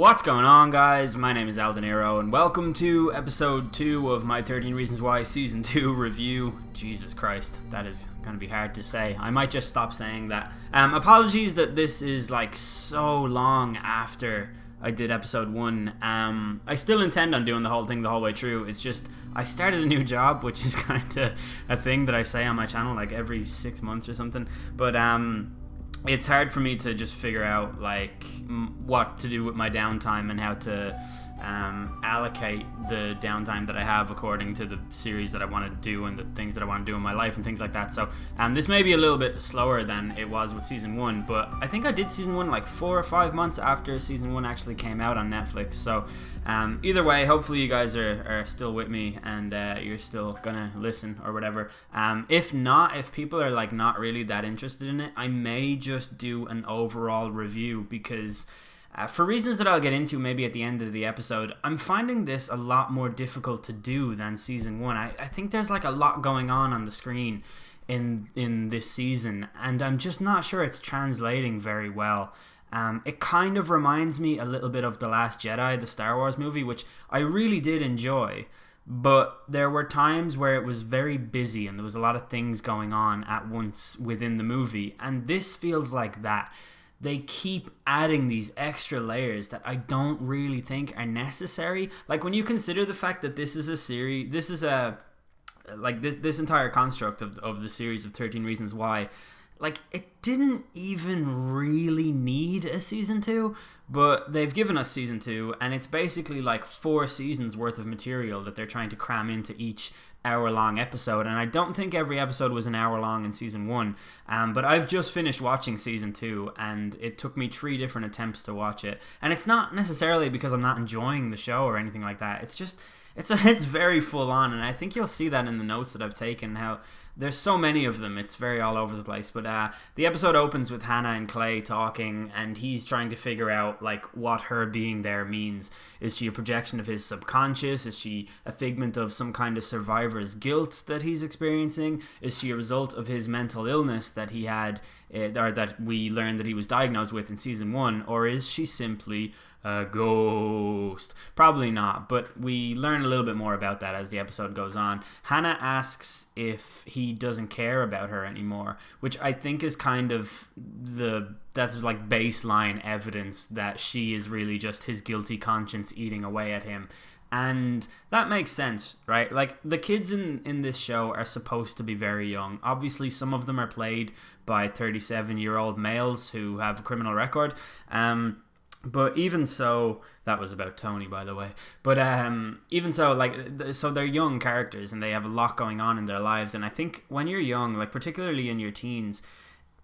What's going on, guys? My name is Al De Niro, and welcome to episode 2 of my 13 Reasons Why Season 2 review. Jesus Christ, that is going to be hard to say. I might just stop saying that. Apologies that this is like so long after I did episode 1. I still intend on doing the whole thing the whole way through. It's just I started a new job, which is kind of a thing that I say on my channel like every 6 months or something. But it's hard for me to just figure out like what to do with my downtime and how to allocate the downtime that I have according to the series that I want to do and the things that I want to do in my life and things like that. So this may be a little bit slower than it was with season 1, but I think I did season 1 like 4 or 5 months after season 1 actually came out on Netflix. So either way, hopefully you guys are still with me and you're still gonna listen or whatever. If not, if people are like not really that interested in it, I may just do an overall review because for reasons that I'll get into maybe at the end of the episode, I'm finding this a lot more difficult to do than season 1. I think there's like a lot going on the screen in this season, and I'm just not sure it's translating very well. It kind of reminds me a little bit of The Last Jedi, the Star Wars movie, which I really did enjoy, but there were times where it was very busy and there was a lot of things going on at once within the movie, and this feels like that. They keep adding these extra layers that I don't really think are necessary. Like when you consider the fact that this is a series, this is a like this entire construct of the series of 13 Reasons Why, like it didn't even really need a season 2, but they've given us season 2, and it's basically like 4 seasons worth of material that they're trying to cram into each hour-long episode, and I don't think every episode was an hour long in season 1, but I've just finished watching season 2, and it took me 3 different attempts to watch it, and it's not necessarily because I'm not enjoying the show or anything like that. It's just it's very full on, and I think you'll see that in the notes that I've taken, how there's so many of them. It's very all over the place. But the episode opens with Hannah and Clay talking, and he's trying to figure out like what her being there means. Is she a projection of his subconscious? Is she a figment of some kind of survivor's guilt that he's experiencing? Is she a result of his mental illness that he had, or that we learned that he was diagnosed with in season 1? Or is she simply a ghost? Probably not, but we learn a little bit more about that as the episode goes on. Hannah asks if he doesn't care about her anymore, which I think is kind of that's like baseline evidence that she is really just his guilty conscience eating away at him. And that makes sense, right? Like, the kids in this show are supposed to be very young. Obviously, some of them are played by 37-year-old males who have a criminal record. But even so, that was about Tony, by the way. But even so, like, so they're young characters and they have a lot going on in their lives. And I think when you're young, like particularly in your teens,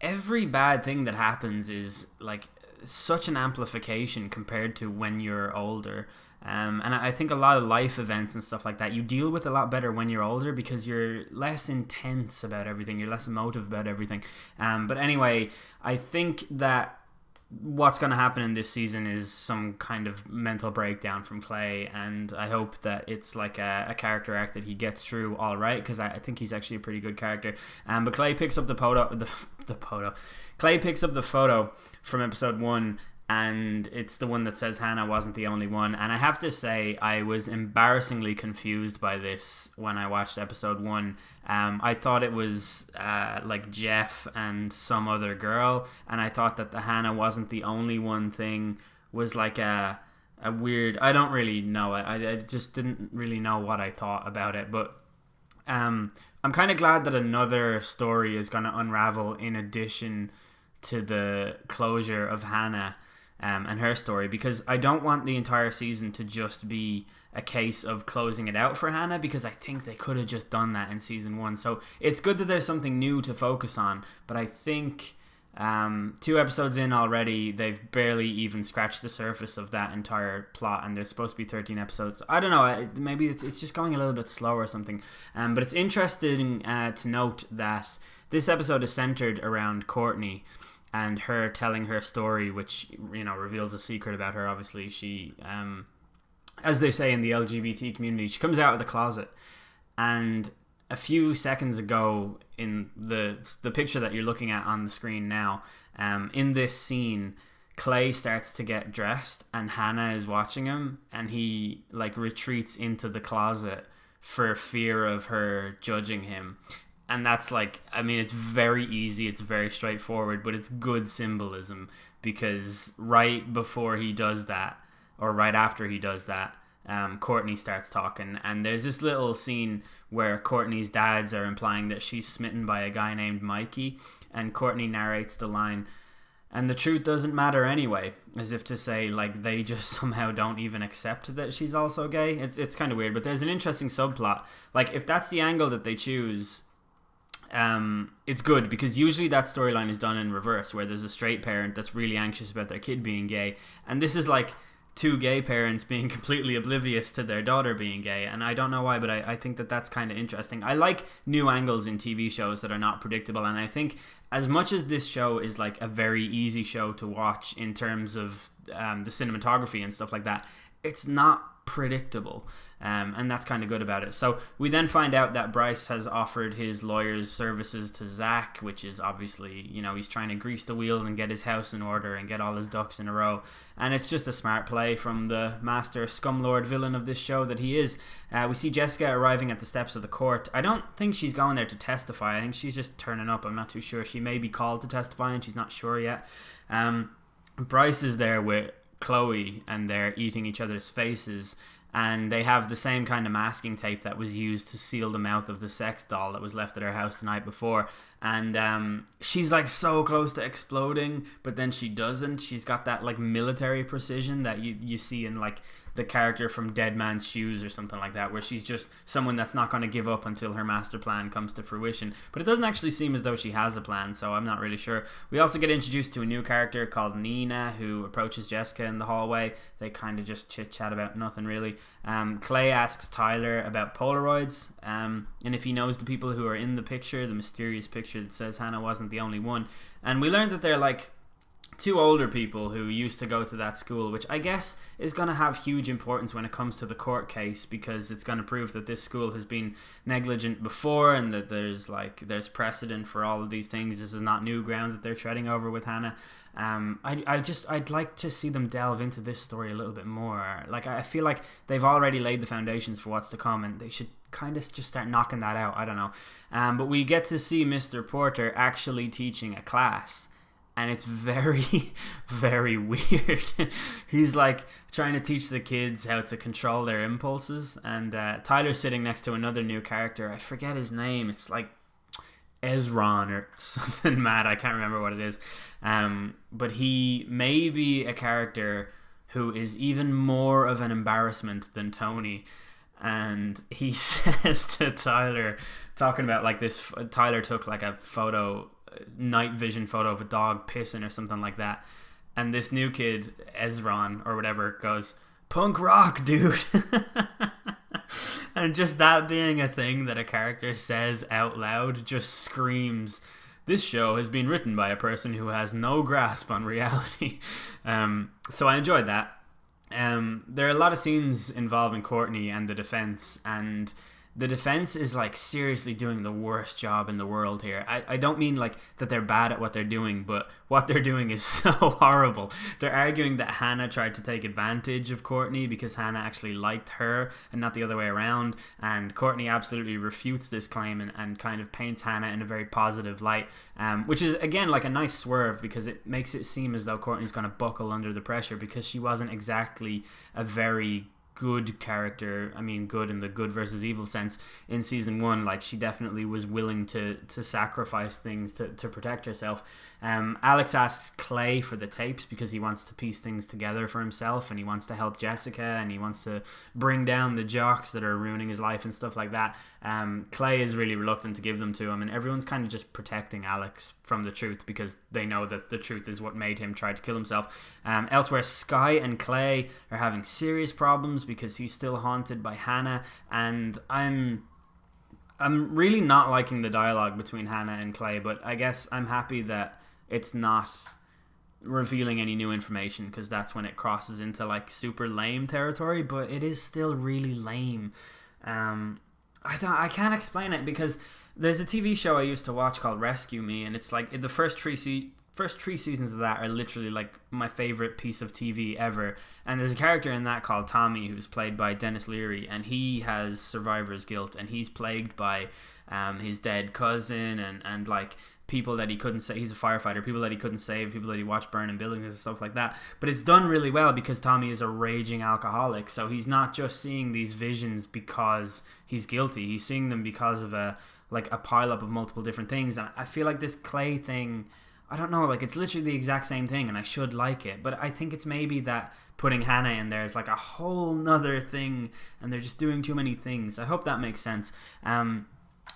every bad thing that happens is like such an amplification compared to when you're older. And I think a lot of life events and stuff like that you deal with a lot better when you're older because you're less intense about everything. You're less emotive about everything. But anyway, I think that what's going to happen in this season is some kind of mental breakdown from Clay, and I hope that it's like a character arc that he gets through all right, because I think he's actually a pretty good character. But Clay picks up Clay picks up the photo from episode 1, and it's the one that says Hannah wasn't the only one. And I have to say, I was embarrassingly confused by this when I watched episode 1. I thought it was like Jeff and some other girl, and I thought that the Hannah wasn't the only one thing was like a weird, I don't really know it. I just didn't really know what I thought about it. But I'm kind of glad that another story is going to unravel in addition to the closure of Hannah and her story, because I don't want the entire season to just be a case of closing it out for Hannah, because I think they could have just done that in season 1. So it's good that there's something new to focus on, but I think 2 episodes in already, they've barely even scratched the surface of that entire plot, and there's supposed to be 13 episodes. I don't know, maybe it's just going a little bit slow or something. But it's interesting to note that this episode is centered around Courtney and her telling her story, which, you know, reveals a secret about her. Obviously, she, as they say in the LGBT community, she comes out of the closet. And a few seconds ago, in the picture that you're looking at on the screen now, in this scene, Clay starts to get dressed and Hannah is watching him, and he like retreats into the closet for fear of her judging him. And that's like, I mean, it's very easy, it's very straightforward, but it's good symbolism, because right before he does that, or right after he does that, Courtney starts talking, and there's this little scene where Courtney's dads are implying that she's smitten by a guy named Mikey, and Courtney narrates the line, "And the truth doesn't matter anyway," as if to say, like, they just somehow don't even accept that she's also gay. It's kind of weird, but there's an interesting subplot. Like, if that's the angle that they choose, it's good, because usually that storyline is done in reverse, where there's a straight parent that's really anxious about their kid being gay, and this is like two gay parents being completely oblivious to their daughter being gay. And I don't know why, but I think that that's kind of interesting. I like new angles in TV shows that are not predictable, and I think as much as this show is like a very easy show to watch in terms of the cinematography and stuff like that, it's not predictable. And that's kind of good about it. So we then find out that Bryce has offered his lawyer's services to Zach, which is obviously, you know, he's trying to grease the wheels and get his house in order and get all his ducks in a row. And it's just a smart play from the master scumlord villain of this show that he is. We see Jessica arriving at the steps of the court. I don't think she's going there to testify. I think she's just turning up. I'm not too sure. She may be called to testify and she's not sure yet. Bryce is there with Chloe and they're eating each other's faces, and they have the same kind of masking tape that was used to seal the mouth of the sex doll that was left at her house the night before. And she's like so close to exploding, but then she doesn't. She's got that like military precision that you see in like the character from Dead Man's Shoes or something like that, where she's just someone that's not going to give up until her master plan comes to fruition. But it doesn't actually seem as though she has a plan, so I'm not really sure. We also get introduced to a new character called Nina, who approaches Jessica in the hallway. They kind of just chit-chat about nothing really. Clay asks Tyler about Polaroids, and if he knows the people who are in the picture, the mysterious picture that says Hannah wasn't the only one. And we learned that they're like two older people who used to go to that school, which I guess is going to have huge importance when it comes to the court case, because it's going to prove that this school has been negligent before, and that there's precedent for all of these things. This is not new ground that they're treading over with Hannah. I'd like to see them delve into this story a little bit more. Like, I feel like they've already laid the foundations for what's to come, and they should kind of just start knocking that out. I don't know. But we get to see Mr. Porter actually teaching a class, and it's very, very weird. He's like trying to teach the kids how to control their impulses, and Tyler's sitting next to another new character. I forget his name. It's like Ezron or something mad. I can't remember what it is. But he may be a character who is even more of an embarrassment than Tony. And he says to Tyler, talking about like this, Tyler took like a photo, night vision photo of a dog pissing or something like that, and this new kid, Ezron or whatever, goes, "Punk rock, dude." And just that being a thing that a character says out loud just screams, this show has been written by a person who has no grasp on reality. So I enjoyed that. There are a lot of scenes involving Courtney and the defense, and the defense is like seriously doing the worst job in the world here. I don't mean like that they're bad at what they're doing, but what they're doing is so horrible. They're arguing that Hannah tried to take advantage of Courtney because Hannah actually liked her and not the other way around, and Courtney absolutely refutes this claim and kind of paints Hannah in a very positive light, which is again like a nice swerve, because it makes it seem as though Courtney's going to buckle under the pressure, because she wasn't exactly a very good character. I mean, good in the good versus evil sense in season 1. Like, she definitely was willing to sacrifice things to protect herself. Alex asks Clay for the tapes because he wants to piece things together for himself, and he wants to help Jessica, and he wants to bring down the jocks that are ruining his life and stuff like that. Clay is really reluctant to give them to him, and everyone's kind of just protecting Alex from the truth because they know that the truth is what made him try to kill himself. Elsewhere, Sky and Clay are having serious problems because he's still haunted by Hannah, and I'm really not liking the dialogue between Hannah and Clay, but I guess I'm happy that it's not revealing any new information, because that's when it crosses into like super lame territory, but it is still really lame. I can't explain it, because there's a TV show I used to watch called Rescue Me, and it's like the first first 3 seasons of that are literally like my favorite piece of TV ever. And there's a character in that called Tommy, who's played by Dennis Leary, and he has survivor's guilt, and he's plagued by his dead cousin and like people that he couldn't save. He's a firefighter, people that he couldn't save, people that he watched burn in buildings and stuff like that. But it's done really well because Tommy is a raging alcoholic, so he's not just seeing these visions because he's guilty. He's seeing them because of a pile up of multiple different things. And I feel like this Clay thing, I don't know, like it's literally the exact same thing, and I should like it, but I think it's maybe that putting Hannah in there is like a whole nother thing, and they're just doing too many things. I hope that makes sense.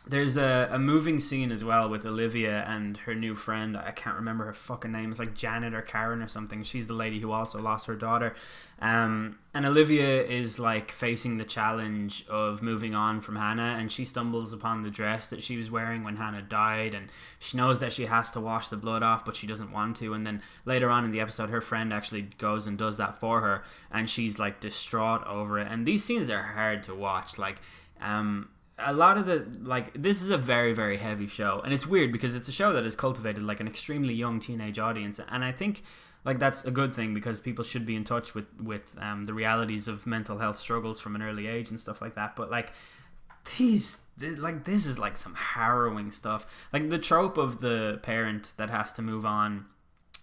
There's a moving scene as well with Olivia and her new friend. I can't remember her fucking name. It's like Janet or Karen or something. She's the lady who also lost her daughter. And Olivia is like facing the challenge of moving on from Hannah, and she stumbles upon the dress that she was wearing when Hannah died, and she knows that she has to wash the blood off, but she doesn't want to. And then later on in the episode, her friend actually goes and does that for her, and she's like distraught over it. And these scenes are hard to watch. Like, a lot of the, like, this is a very, very heavy show, and it's weird because it's a show that has cultivated like an extremely young teenage audience, and I think like that's a good thing because people should be in touch with the realities of mental health struggles from an early age and stuff like that. But like this is like some harrowing stuff, like the trope of the parent that has to move on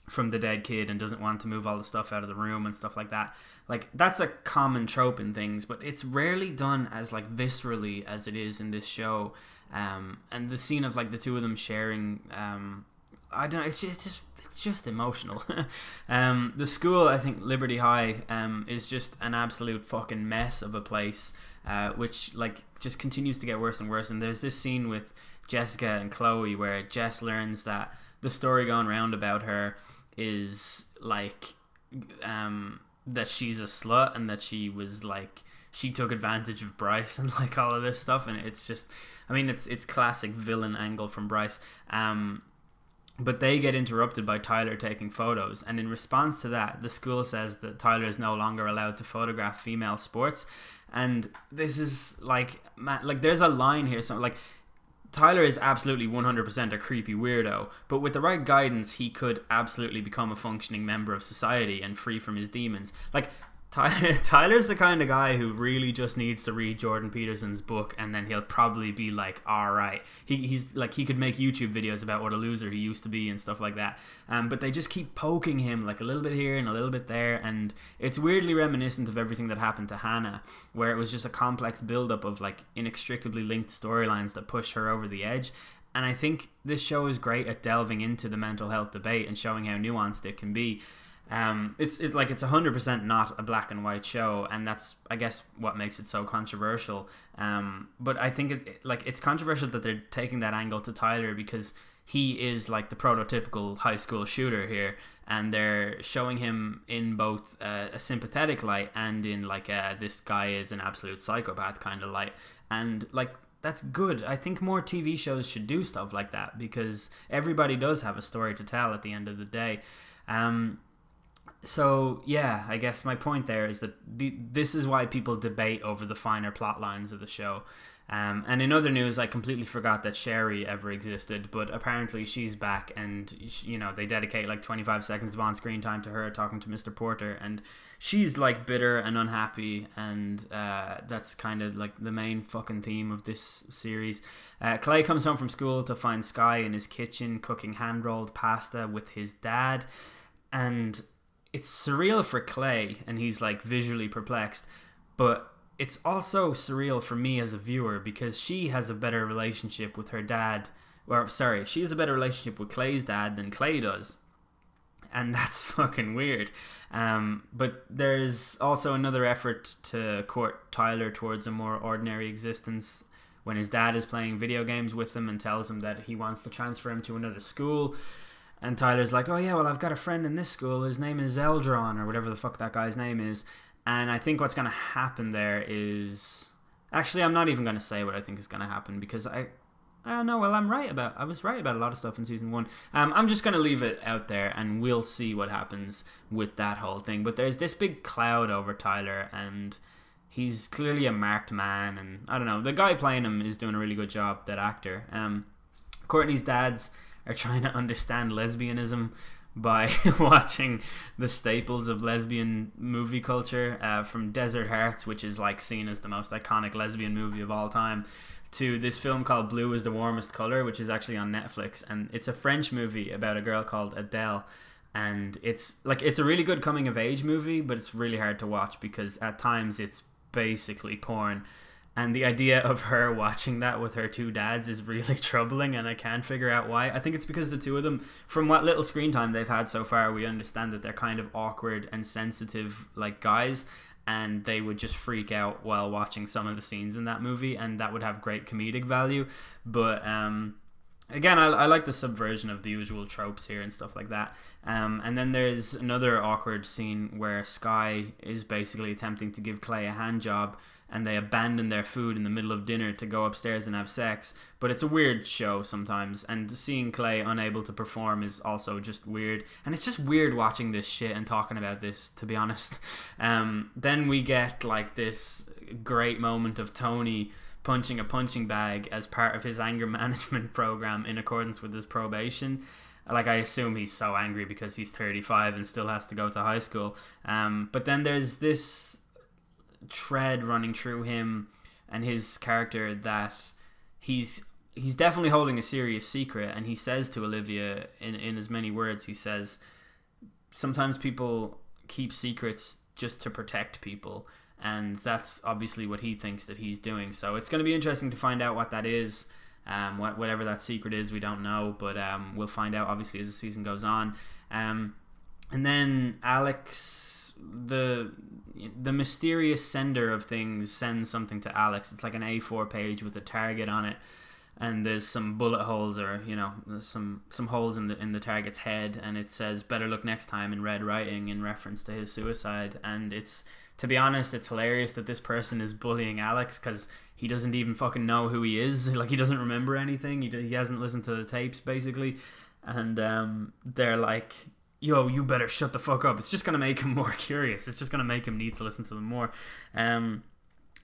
from the dead kid and doesn't want to move all the stuff out of the room and stuff like that. Like, that's a common trope in things, but it's rarely done as like viscerally as it is in this show. And the scene of like the two of them sharing, I don't know, it's just emotional. The school, I think Liberty High, is just an absolute fucking mess of a place, which like just continues to get worse and worse. And there's this scene with Jessica and Chloe where Jess learns that the story going around about her is like that she's a slut, and that she was like, she took advantage of Bryce and like all of this stuff. And it's just, I mean, it's classic villain angle from Bryce. But they get interrupted by Tyler taking photos, and in response to that, the school says that Tyler is no longer allowed to photograph female sports. And this is like, man, like there's a line here, so like Tyler is absolutely 100% a creepy weirdo, but with the right guidance, he could absolutely become a functioning member of society and free from his demons. Like, Tyler's the kind of guy who really just needs to read Jordan Peterson's book, and then he'll probably be like, alright. He's like, he could make YouTube videos about what a loser he used to be and stuff like that. But they just keep poking him like a little bit here and a little bit there, and it's weirdly reminiscent of everything that happened to Hannah, where it was just a complex build-up of like inextricably linked storylines that push her over the edge. And I think this show is great at delving into the mental health debate and showing how nuanced it can be. It's 100% not a black and white show, and that's, I guess, what makes it so controversial. But I think it's controversial that they're taking that angle to Tyler, because he is like the prototypical high school shooter here, and they're showing him in both a sympathetic light and in like this guy is an absolute psychopath kind of light. And like, that's good. I think more TV shows should do stuff like that, because everybody does have a story to tell at the end of the day. So yeah, I guess my point there is that this is why people debate over the finer plot lines of the show. And in other news, I completely forgot that Sherry ever existed, but apparently she's back, and you know, they dedicate like 25 seconds of on-screen time to her talking to Mr. Porter, and she's like bitter and unhappy, and that's kind of like the main fucking theme of this series. Clay comes home from school to find Sky in his kitchen cooking hand-rolled pasta with his dad, and it's surreal for Clay, and he's like visually perplexed, but it's also surreal for me as a viewer, because she has a better relationship with her dad, she has a better relationship with Clay's dad than Clay does, and that's fucking weird. But there's also another effort to court Tyler towards a more ordinary existence when his dad is playing video games with him and tells him that he wants to transfer him to another school. And Tyler's like, oh yeah, well, I've got a friend in this school, his name is Eldron, or whatever the fuck that guy's name is. And I think what's going to happen there is... Actually, I'm not even going to say what I think is going to happen, because I don't know, well, I was right about a lot of stuff in season 1. I'm just going to leave it out there, and we'll see what happens with that whole thing. But there's this big cloud over Tyler, and he's clearly a marked man, and I don't know, the guy playing him is doing a really good job, that actor. Courtney's dads are trying to understand lesbianism by watching the staples of lesbian movie culture, from Desert Hearts, which is like seen as the most iconic lesbian movie of all time, to this film called Blue is the Warmest Color, which is actually on Netflix, and it's a French movie about a girl called Adele, and it's a really good coming of age movie, but it's really hard to watch because at times it's basically porn. And the idea of her watching that with her two dads is really troubling, and I can't figure out why. I think it's because the two of them, from what little screen time they've had so far, we understand that they're kind of awkward and sensitive like guys, and they would just freak out while watching some of the scenes in that movie, and that would have great comedic value. But again, I like the subversion of the usual tropes here and stuff like that. And then there's another awkward scene where Sky is basically attempting to give Clay a hand job, and they abandon their food in the middle of dinner to go upstairs and have sex. But it's a weird show sometimes, and seeing Clay unable to perform is also just weird. And it's just weird watching this shit and talking about this, to be honest. Then we get like this great moment of Tony punching a punching bag as part of his anger management program in accordance with his probation. Like, I assume he's so angry because he's 35 and still has to go to high school. But then there's this thread running through him and his character that he's definitely holding a serious secret, and he says to Olivia in as many words, he says, sometimes people keep secrets just to protect people, and that's obviously what he thinks that he's doing. So it's going to be interesting to find out what that is. Whatever that secret is, we don't know, but we'll find out obviously as the season goes on. And then Alex, the mysterious sender of things, sends something to Alex. It's like an A4 page with a target on it, and there's some bullet holes, or there's some holes in the target's head, and it says "better look next time" in red writing in reference to his suicide. And it's, to be honest, it's hilarious that this person is bullying Alex because he doesn't even fucking know who he is. Like, he doesn't remember anything. He hasn't listened to the tapes, basically. And they're like, yo, you better shut the fuck up. It's just going to make him more curious. It's just going to make him need to listen to them more. And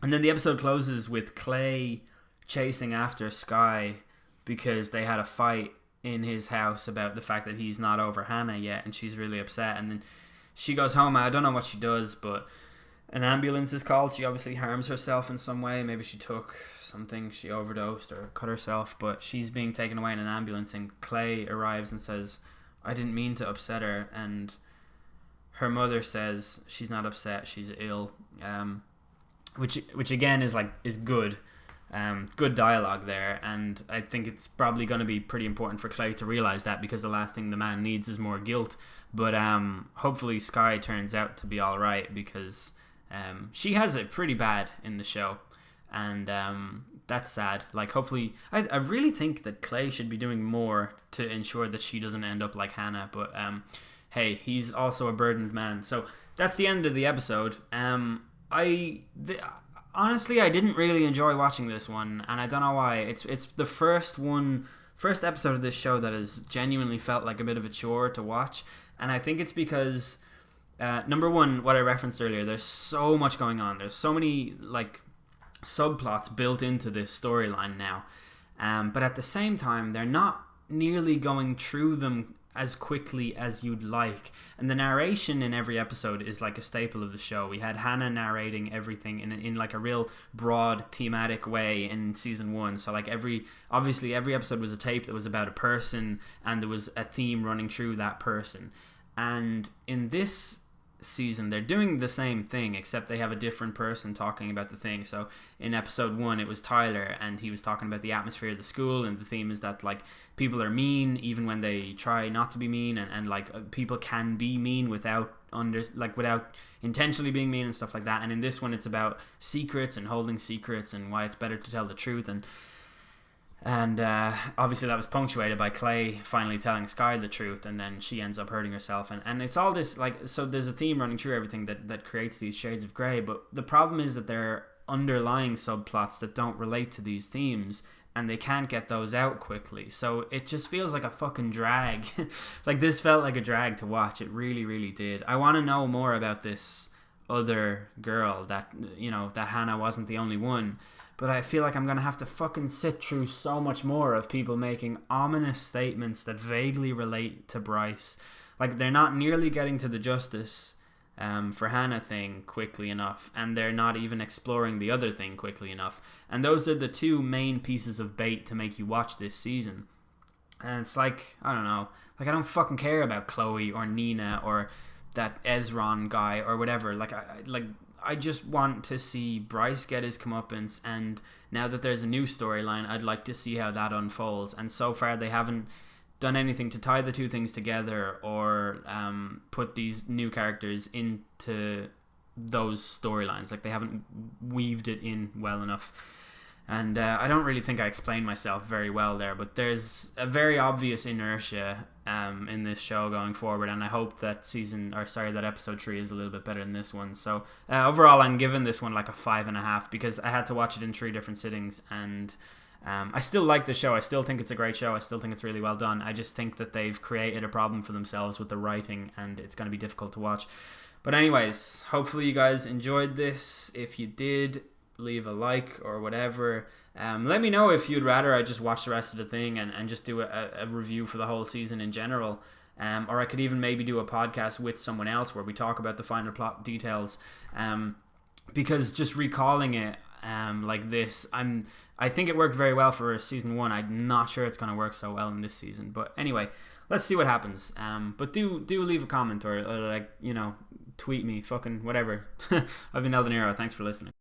then the episode closes with Clay chasing after Sky because they had a fight in his house about the fact that he's not over Hannah yet, and she's really upset. And then she goes home. I don't know what she does, but an ambulance is called. She obviously harms herself in some way. Maybe she took something, she overdosed or cut herself, but she's being taken away in an ambulance, and Clay arrives and says, I didn't mean to upset her. And her mother says she's not upset, she's ill, which again is good. Good dialogue there, and I think it's probably going to be pretty important for Clay to realise that, because the last thing the man needs is more guilt. But hopefully Sky turns out to be alright, because she has it pretty bad in the show, and that's sad. Like, hopefully, I really think that Clay should be doing more to ensure that she doesn't end up like Hannah, but hey, he's also a burdened man. So that's the end of the episode. Honestly, I didn't really enjoy watching this one, and I don't know why. It's the first episode of this show that has genuinely felt like a bit of a chore to watch, and I think it's because number one, what I referenced earlier, there's so much going on. There's so many like subplots built into this storyline now, but at the same time, they're not nearly going through them as quickly as you'd like, and the narration in every episode is like a staple of the show. We had Hannah narrating everything in like a real broad thematic way in season 1, so like every episode was a tape that was about a person, and there was a theme running through that person. And in this season they're doing the same thing, except they have a different person talking about the thing. So in episode 1 it was Tyler, and he was talking about the atmosphere of the school, and the theme is that like people are mean even when they try not to be mean, and like people can be mean without intentionally being mean and stuff like that. And in this one it's about secrets and holding secrets and why it's better to tell the truth, and obviously that was punctuated by Clay finally telling Sky the truth, and then she ends up hurting herself, and it's all this like, so there's a theme running through everything that creates these shades of grey. But the problem is that there are underlying subplots that don't relate to these themes, and they can't get those out quickly, so it just feels like a fucking drag. Like, this felt like a drag to watch. It really, really did. I want to know more about this other girl, that that Hannah wasn't the only one. but I feel like I'm going to have to fucking sit through so much more of people making ominous statements that vaguely relate to Bryce. Like, they're not nearly getting to the justice for Hannah thing quickly enough, and they're not even exploring the other thing quickly enough. And those are the two main pieces of bait to make you watch this season. And it's like, I don't know, like, I don't fucking care about Chloe or Nina or that Ezron guy or whatever. I just want to see Bryce get his comeuppance, and now that there's a new storyline, I'd like to see how that unfolds. And so far they haven't done anything to tie the two things together or put these new characters into those storylines. Like, they haven't weaved it in well enough. And I don't really think I explained myself very well there, but there's a very obvious inertia in this show going forward, and I hope that that episode 3 is a little bit better than this one. So overall, I'm giving this one like a 5.5 because I had to watch it in 3 different sittings, and I still like the show. I still think it's a great show. I still think it's really well done. I just think that they've created a problem for themselves with the writing, and it's going to be difficult to watch. But anyways, hopefully you guys enjoyed this. If you did, leave a like or whatever. Let me know if you'd rather I just watch the rest of the thing and just do a review for the whole season in general. Or I could even maybe do a podcast with someone else where we talk about the finer plot details. Because just recalling it like this, I think it worked very well for season 1. I'm not sure it's going to work so well in this season. But anyway, let's see what happens. But do leave a comment or like, tweet me, fucking whatever. I've been El Dinero. Thanks for listening.